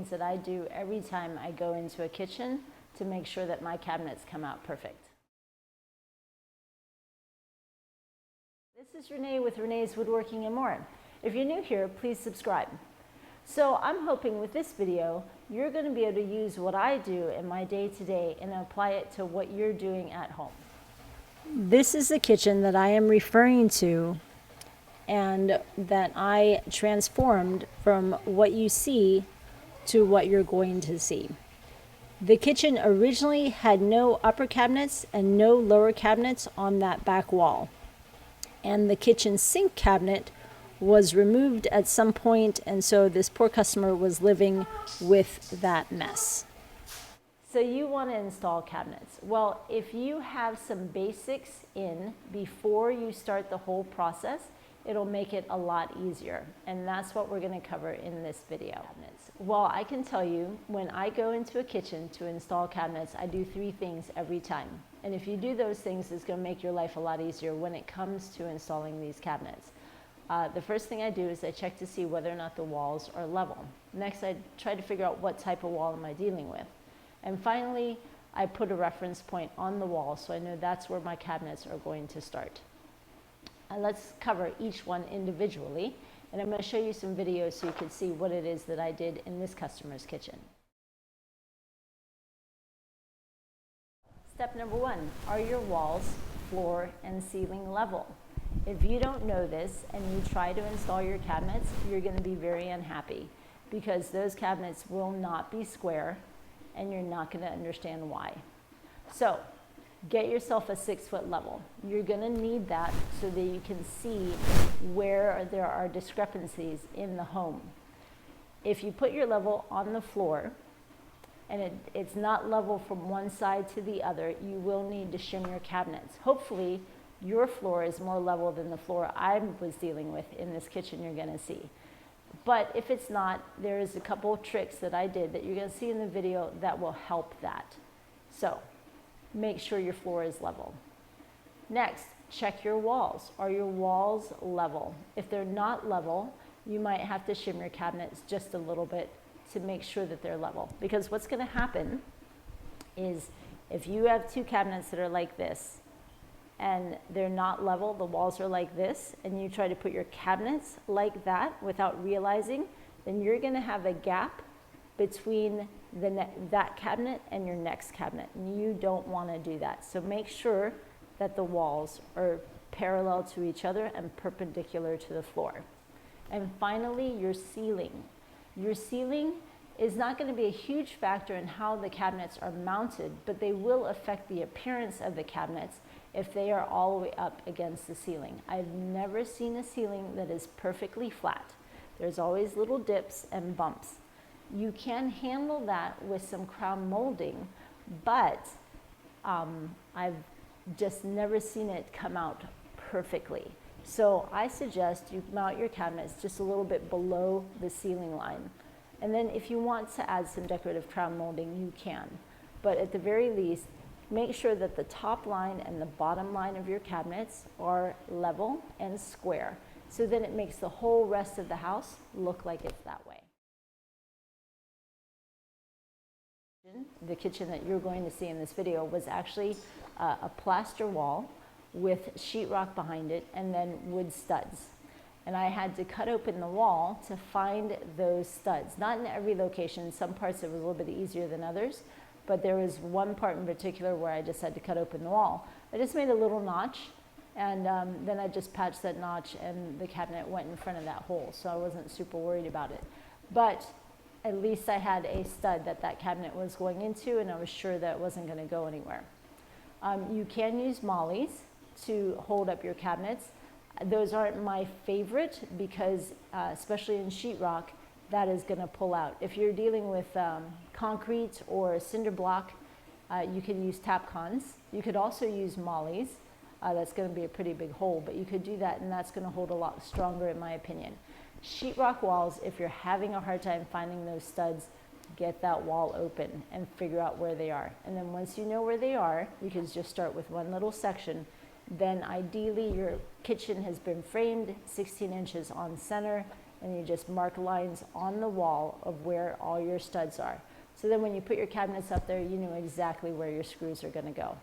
things that I do every time I go into a kitchen to make sure that my cabinets come out perfect. This is Renee with Renee's Woodworking and More. If you're new here, please subscribe. So I'm hoping with this video, you're going to be able to use what I do in my day-to-day and apply it to what you're doing at home. This is the kitchen that I am referring to and that I transformed from what you see to what you're going to see. The kitchen originally had no upper cabinets and no lower cabinets on that back wall. And the kitchen sink cabinet was removed at some point, and so this poor customer was living with that mess. So you want to install cabinets. Well, if you have some basics in before you start the whole process, it'll make it a lot easier. And that's what we're going to cover in this video. Well, I can tell you, when I go into a kitchen to install cabinets, I do 3 things every time. And if you do those things, it's going to make your life a lot easier when it comes to installing these cabinets. The first thing I do is I check to see whether or not the walls are level. Next, I try to figure out what type of wall am I dealing with. And finally, I put a reference point on the wall so I know that's where my cabinets are going to start. Let's cover each one individually, and I'm going to show you some videos so you can see what it is that I did in this customer's kitchen. Step number 1, are your walls, floor, and ceiling level? If you don't know this and you try to install your cabinets, you're going to be very unhappy because those cabinets will not be square and you're not going to understand why. So, get yourself a 6-foot level. You're going to need that so that you can see where there are discrepancies in the home. If you put your level on the floor and it's not level from one side to the other, you will need to shim your cabinets. Hopefully, your floor is more level than the floor I was dealing with in this kitchen you're going to see. But if it's not, there is a couple of tricks that I did that you're going to see in the video that will help that. So, make sure your floor is level. Next, check your walls. Are your walls level? If they're not level, you might have to shim your cabinets just a little bit to make sure that they're level. Because what's going to happen is if you have 2 cabinets that are like this and they're not level, the walls are like this, and you try to put your cabinets like that without realizing, then you're going to have a gap between that cabinet and your next cabinet, and you don't want to do that. So make sure that the walls are parallel to each other and perpendicular to the floor. And finally, your ceiling. Your ceiling is not going to be a huge factor in how the cabinets are mounted, but they will affect the appearance of the cabinets if they are all the way up against the ceiling. I've never seen a ceiling that is perfectly flat. There's always little dips and bumps. You can handle that with some crown molding, but I've just never seen it come out perfectly. So I suggest you mount your cabinets just a little bit below the ceiling line. And then if you want to add some decorative crown molding, you can. But at the very least, make sure that the top line and the bottom line of your cabinets are level and square. So then it makes the whole rest of the house look like it's that way. The kitchen that you're going to see in this video was actually a plaster wall with sheetrock behind it and then wood studs. And I had to cut open the wall to find those studs. Not in every location, some parts it was a little bit easier than others, but there was one part in particular where I just had to cut open the wall. I just made a little notch, and then I just patched that notch and the cabinet went in front of that hole, so I wasn't super worried about it. But at least I had a stud that cabinet was going into, and I was sure that it wasn't going to go anywhere. You can use mollies to hold up your cabinets. Those aren't my favorite because, especially in sheetrock, that is going to pull out. If you're dealing with concrete or cinder block, you can use Tapcons. You could also use mollies. That's going to be a pretty big hole, but you could do that, and that's going to hold a lot stronger in my opinion. Sheetrock walls, if you're having a hard time finding those studs, get that wall open and figure out where they are. And then once you know where they are, you can just start with one little section. Then ideally your kitchen has been framed 16 inches on center and you just mark lines on the wall of where all your studs are. So then when you put your cabinets up there, you know exactly where your screws are going to go.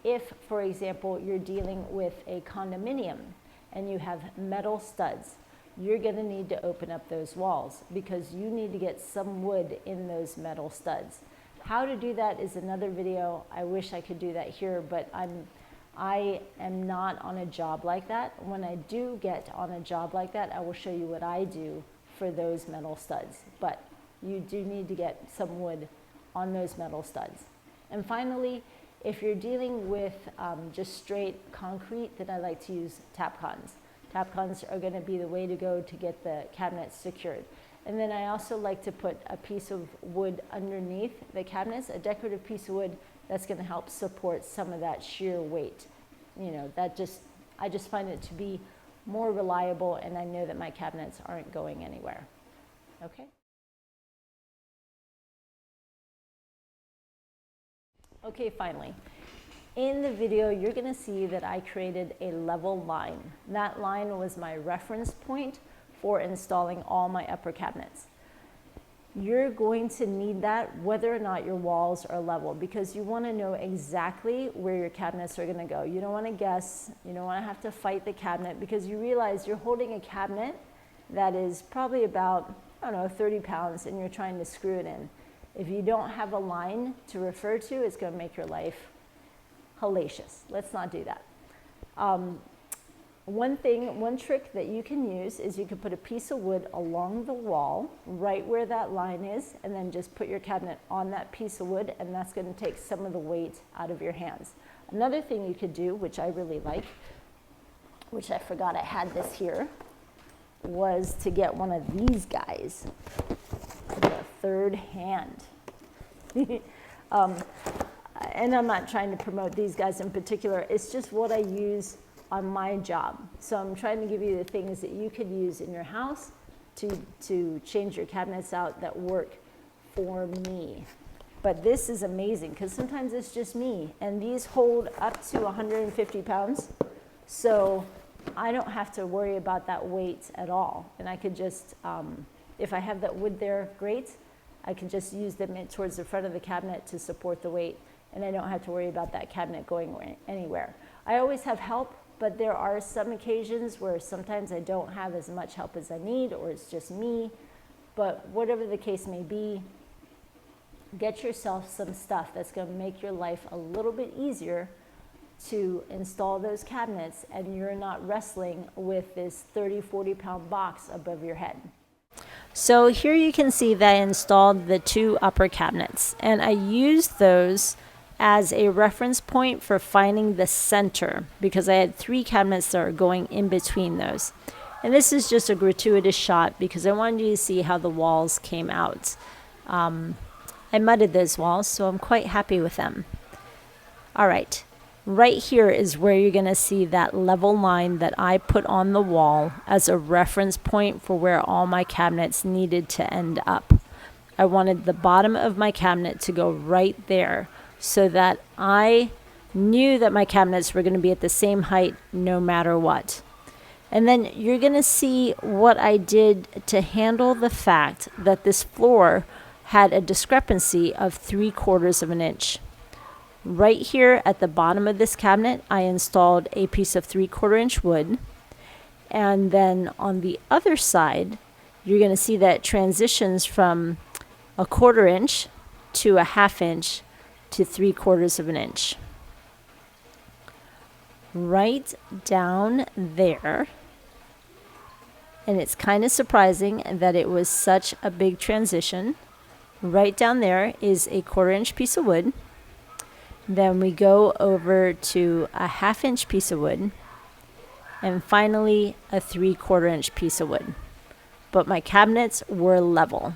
If, for example, you're dealing with a condominium and you have metal studs, you're going to need to open up those walls because you need to get some wood in those metal studs. How to do that is another video. I wish I could do that here, but I am not on a job like that. When I do get on a job like that, I will show you what I do for those metal studs. But you do need to get some wood on those metal studs. And finally, if you're dealing with just straight concrete, then I like to use Tapcons. Tapcons are going to be the way to go to get the cabinets secured. And then I also like to put a piece of wood underneath the cabinets, a decorative piece of wood that's going to help support some of that sheer weight. You know, I just find it to be more reliable, and I know that my cabinets aren't going anywhere. Okay? Okay, finally. In the video, you're going to see that I created a level line. That line was my reference point for installing all my upper cabinets. You're going to need that whether or not your walls are level, because you want to know exactly where your cabinets are going to go. You don't want to guess. You don't want to have to fight the cabinet, because you realize you're holding a cabinet that is probably about, I don't know, 30 pounds, and you're trying to screw it in. If you don't have a line to refer to, it's going to make your life hellacious. Let's not do that. One trick that you can use is you can put a piece of wood along the wall, right where that line is, and then just put your cabinet on that piece of wood, and that's going to take some of the weight out of your hands. Another thing you could do, which I really like, which I forgot I had this here, was to get one of these guys, the third hand. And I'm not trying to promote these guys in particular, it's just what I use on my job. So I'm trying to give you the things that you could use in your house to change your cabinets out that work for me. But this is amazing, because sometimes it's just me, and these hold up to 150 pounds. So I don't have to worry about that weight at all. And I could just, if I have that wood there, great. I can just use them towards the front of the cabinet to support the weight, and I don't have to worry about that cabinet going anywhere. I always have help, but there are some occasions where sometimes I don't have as much help as I need, or it's just me. But whatever the case may be, get yourself some stuff that's going to make your life a little bit easier to install those cabinets, and you're not wrestling with this 30, 40-pound box above your head. So here you can see that I installed the two upper cabinets, and I used those as a reference point for finding the center, because I had 3 cabinets that are going in between those. And this is just a gratuitous shot because I wanted you to see how the walls came out. I mudded those walls, so I'm quite happy with them. All right. Right here is where you're going to see that level line that I put on the wall as a reference point for where all my cabinets needed to end up. I wanted the bottom of my cabinet to go right there so that I knew that my cabinets were going to be at the same height no matter what. And then you're going to see what I did to handle the fact that this floor had a discrepancy of 3/4 of an inch. Right here at the bottom of this cabinet, I installed a piece of 3/4 inch wood. And then on the other side, you're going to see that it transitions from 1/4 inch to 1/2 inch to 3/4 of an inch. Right down there. And it's kind of surprising that it was such a big transition. Right down there is a 1/4 inch piece of wood. Then we go over to a 1/2 inch piece of wood, and finally a 3/4 inch piece of wood. But my cabinets were level.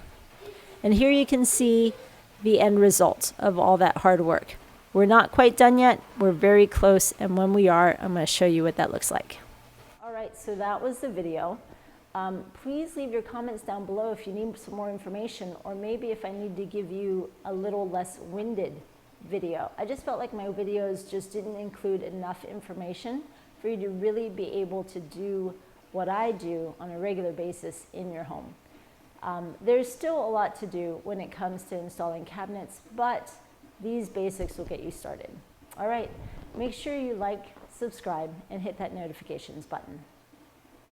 And here you can see the end result of all that hard work. We're not quite done yet. We're very close, and when we are, I'm going to show you what that looks like. All right, so that was the video. Please leave your comments down below if you need some more information, or maybe if I need to give you a little less winded video. I just felt like my videos just didn't include enough information for you to really be able to do what I do on a regular basis in your home. There's still a lot to do when it comes to installing cabinets, but these basics will get you started. All right, make sure you like, subscribe, and hit that notifications button.